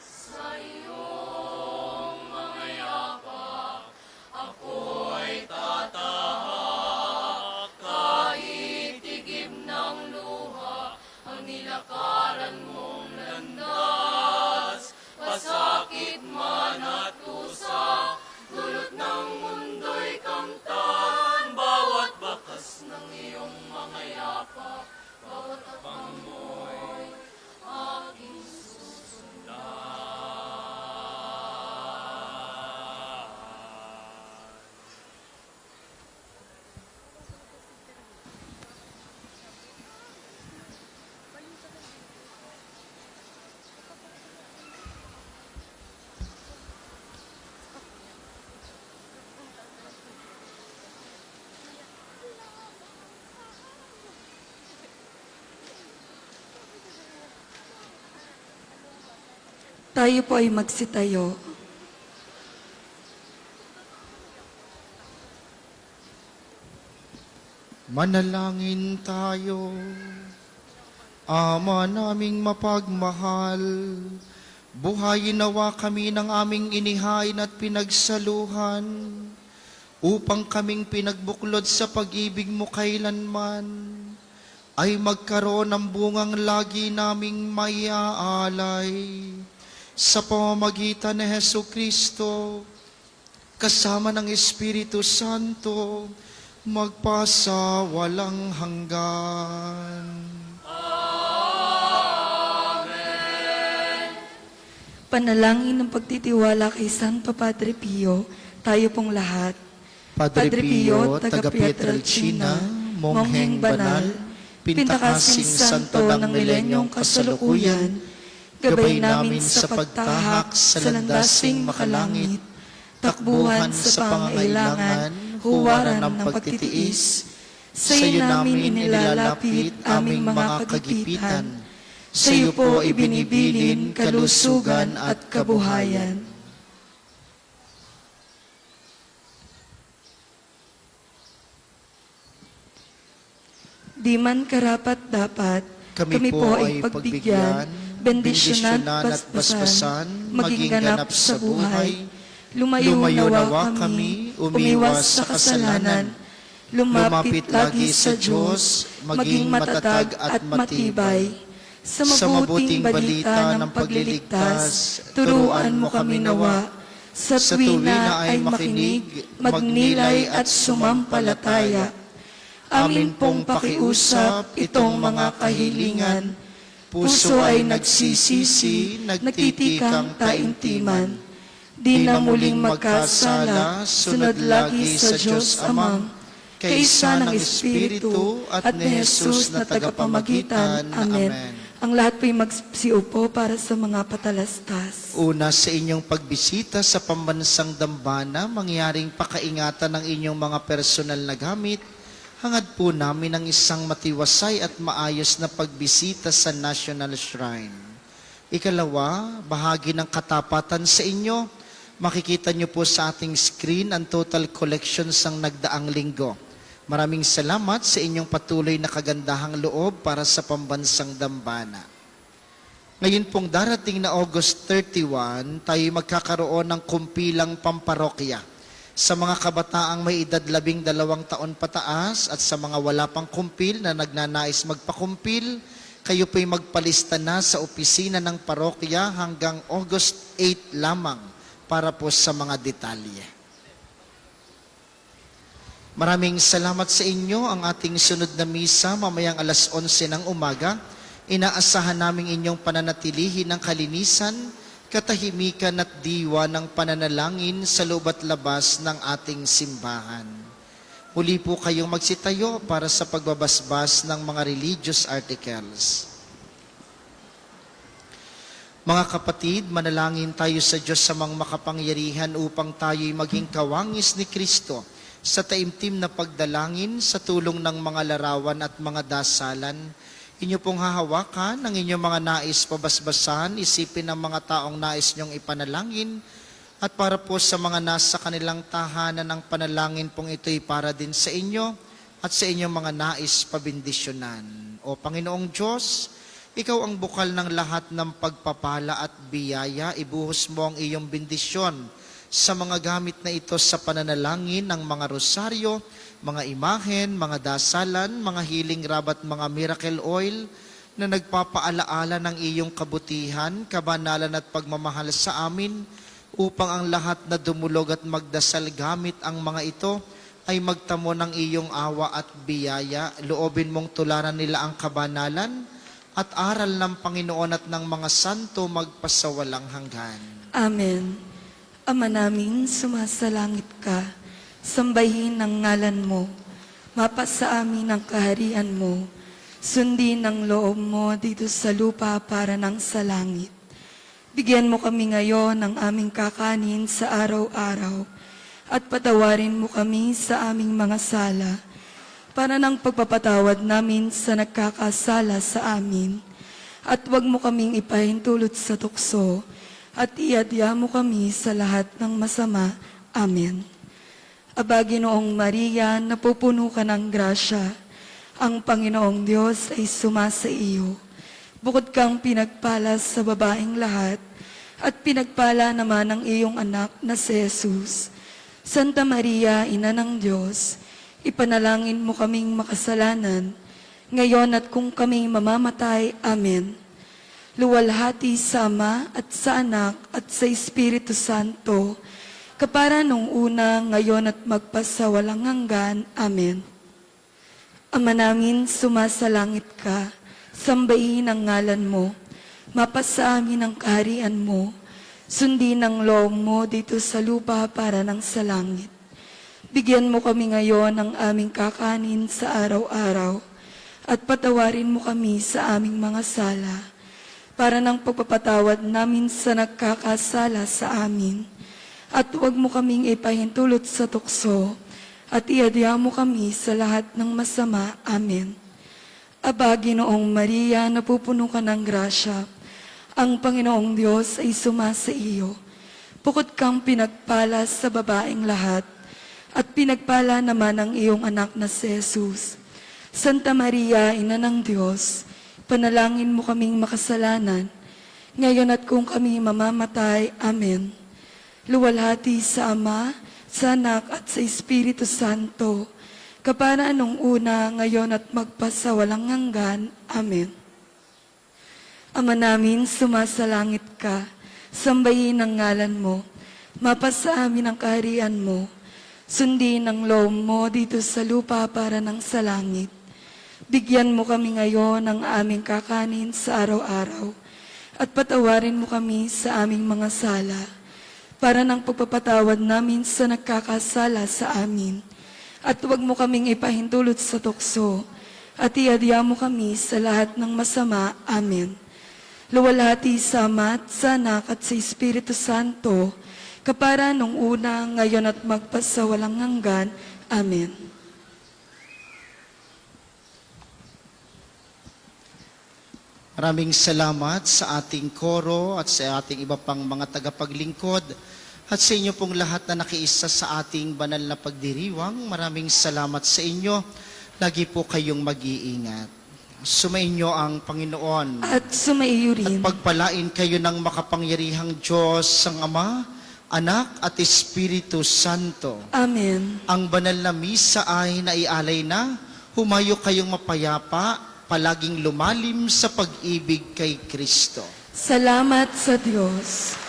Sa iyong mga yapak, ako'y tatahak. Kahit tigib ng luha, ang nilakaran mong landas. Pasakit man at kusa, dulot ng mundo'y kamtan. Bawat bakas ng iyong mga yapak, bawat hakbang mo'y aking Tayo po ay magsitayo. Manalangin tayo. Ama naming mapagmahal, buhayin nawa kami ng aming inihain at pinagsaluhan, upang kaming pinagbuklod sa pag-ibig mo kailanman, ay magkaroon ng bungang lagi naming maiaalay. Sa pamamagitan ni Hesu Kristo, kasama ng Espiritu Santo, magpasa walang hanggan. Panalangin ng pagtitiwala kay Santo Padre Pio, tayo pong lahat. Padre Pio, taga Pietrelcina, mongheng banal, pintakasing santo ng milenyong kasalukuyan, gabay namin sa pagtahak sa landasing makalangit, takbuhan sa pangangailangan, huwaran ng pagtitiis. Sa iyo namin inilalapit aming mga kagipitan. Sa iyo po ibinibilin kalusugan at kabuhayan. Di man karapat dapat, kami po ay pagbigyan, bendisyonan at basbasan, maging ganap sa buhay. Lumayo nawa kami, umiwas sa kasalanan, lumapit lagi sa Diyos, maging matatag at matibay. Sa mabuting balita ng pagliligtas, turuan mo kami nawa. Sa tuwina ay makinig, magnilay at sumampalataya. Amin pong pakiusap itong mga kahilingan. Puso ay nagsisisi, nagtitikang taimtiman. Di na muling magkasala, sunod lagi sa Diyos Amang, kaisa ng Espiritu at ni Jesus na tagapamagitan. Amen. Ang lahat po'y magsiupo para sa mga patalastas. Una, sa inyong pagbisita sa pambansang dambana, mangyaring pakaingatan ng inyong mga personal na gamit. Hangad po namin ang isang matiwasay at maayos na pagbisita sa National Shrine. Ikalawa, bahagi ng katapatan sa inyo, Makikita niyo po sa ating screen ang total collections ng nagdaang linggo. Maraming salamat sa inyong patuloy na kagandahang loob para sa pambansang dambana. Ngayon pong darating na August 31, tayo magkakaroon ng kumpilang pamparokya sa mga kabataang may edad 12 taon pataas at sa mga wala pang kumpil na nagnanais magpakumpil, kayo po'y magpalista na sa opisina ng parokya hanggang August 8 lamang para po sa mga detalye. Maraming salamat sa inyo. Ang ating sunod na misa mamayang alas 11 ng umaga. Inaasahan namin inyong pananatilihin ng kalinisan, katahimikan at diwa ng pananalangin sa loob at labas ng ating simbahan. Muli po kayong magsitayo para sa pagbabasbas ng mga religious articles. Mga kapatid, manalangin tayo sa Diyos sa mga makapangyarihan upang tayo'y maging kawangis ni Kristo sa taimtim na pagdalangin sa tulong ng mga larawan at mga dasalan. Inyo pong hahawakan ng inyong mga nais pabasbasan, isipin ng mga taong nais niyong ipanalangin, at para po sa mga nasa kanilang tahanan ng panalangin pong ito'y para din sa inyo at sa inyong mga nais pabindisyonan. O Panginoong Diyos, Ikaw ang bukal ng lahat ng pagpapala at biyaya, ibuhos mo ang iyong bendisyon sa mga gamit na ito sa pananalangin ng mga rosaryo, mga imahen, mga dasalan, mga healing rub at mga miracle oil na nagpapaalaala ng iyong kabutihan, kabanalan at pagmamahal sa amin upang ang lahat na dumulog at magdasal gamit ang mga ito ay magtamo ng iyong awa at biyaya. Loobin mong tularan nila ang kabanalan at aral ng Panginoon at ng mga santo magpasawalang hanggan. Amen. Ama namin, sumasalangit ka, sambahin ang ngalan mo, mapasa amin ang kaharian mo, sundin ang loob mo dito sa lupa para nang sa langit. Bigyan mo kami ngayon ng aming kakanin sa araw-araw at patawarin mo kami sa aming mga sala para nang pagpapatawad namin sa nagkakasala sa amin. At huwag mo kaming ipahintulot sa tukso at iadya mo kami sa lahat ng masama. Amen. Aba, Ginoong Maria, napupuno ka ng grasya. Ang Panginoong Diyos ay sumasa iyo. Bukod kang pinagpala sa babaeng lahat, at pinagpala naman ang iyong anak na si Jesus. Santa Maria, Ina ng Diyos, ipanalangin mo kaming makasalanan, ngayon at kung kami mamamatay. Amen. Luwalhati sa Ama at sa Anak at sa Espiritu Santo, kapara nung una, ngayon at magpasawalang hanggan. Amen. Ama namin, sumasalangit ka, sambahin ang ngalan mo, mapasa amin ang kaharian mo, sundin ang loob mo dito sa lupa para nang sa langit. Bigyan mo kami ngayon ng aming kakanin sa araw-araw, at patawarin mo kami sa aming mga sala, para ng pagpapatawad namin sa nagkakasala sa amin. At huwag mo kaming ipahintulot sa tukso, at iadya mo kami sa lahat ng masama. Amen. Aba, Ginoong Maria, napupuno ka ng grasya. Ang Panginoong Diyos ay sumasa iyo. Bukod kang pinagpala sa babaeng lahat, at pinagpala naman ang iyong anak na si Jesus. Santa Maria, Ina ng Diyos, panalangin mo kaming makasalanan, ngayon at kung kami mamamatay. Amen. Luwalhati sa Ama, sa Anak at sa Espiritu Santo, kapara nung una, ngayon at magpasawalang hanggan. Amen. Ama namin, sumasalangit ka, sambahin ang ngalan mo, mapasa amin ang kaharian mo, sundin ang loob mo dito sa lupa para nang sa langit. Bigyan mo kami ngayon ng aming kakanin sa araw-araw, at patawarin mo kami sa aming mga sala, para ng pagpapatawad namin sa nagkakasala sa amin. At huwag mo kaming ipahintulot sa tukso, at iadya mo kami sa lahat ng masama. Amen. Luwalhati sa Ama at sa Anak at sa Espiritu Santo, kapara nung una, ngayon at magpasawalang hanggan. Amen. Maraming salamat sa ating koro at sa ating iba pang mga tagapaglingkod. At sa inyo pong lahat na nakiisa sa ating banal na pagdiriwang, maraming salamat sa inyo. Lagi po kayong mag-iingat. Sumainyo ang Panginoon. At sumaiyo rin. Pagpalain kayo ng makapangyarihang Diyos, ang Ama, Anak at Espiritu Santo. Amen. Ang banal na misa ay naialay na. Humayo kayong mapayapa, palaging lumalim sa pag-ibig kay Kristo. Salamat sa Diyos.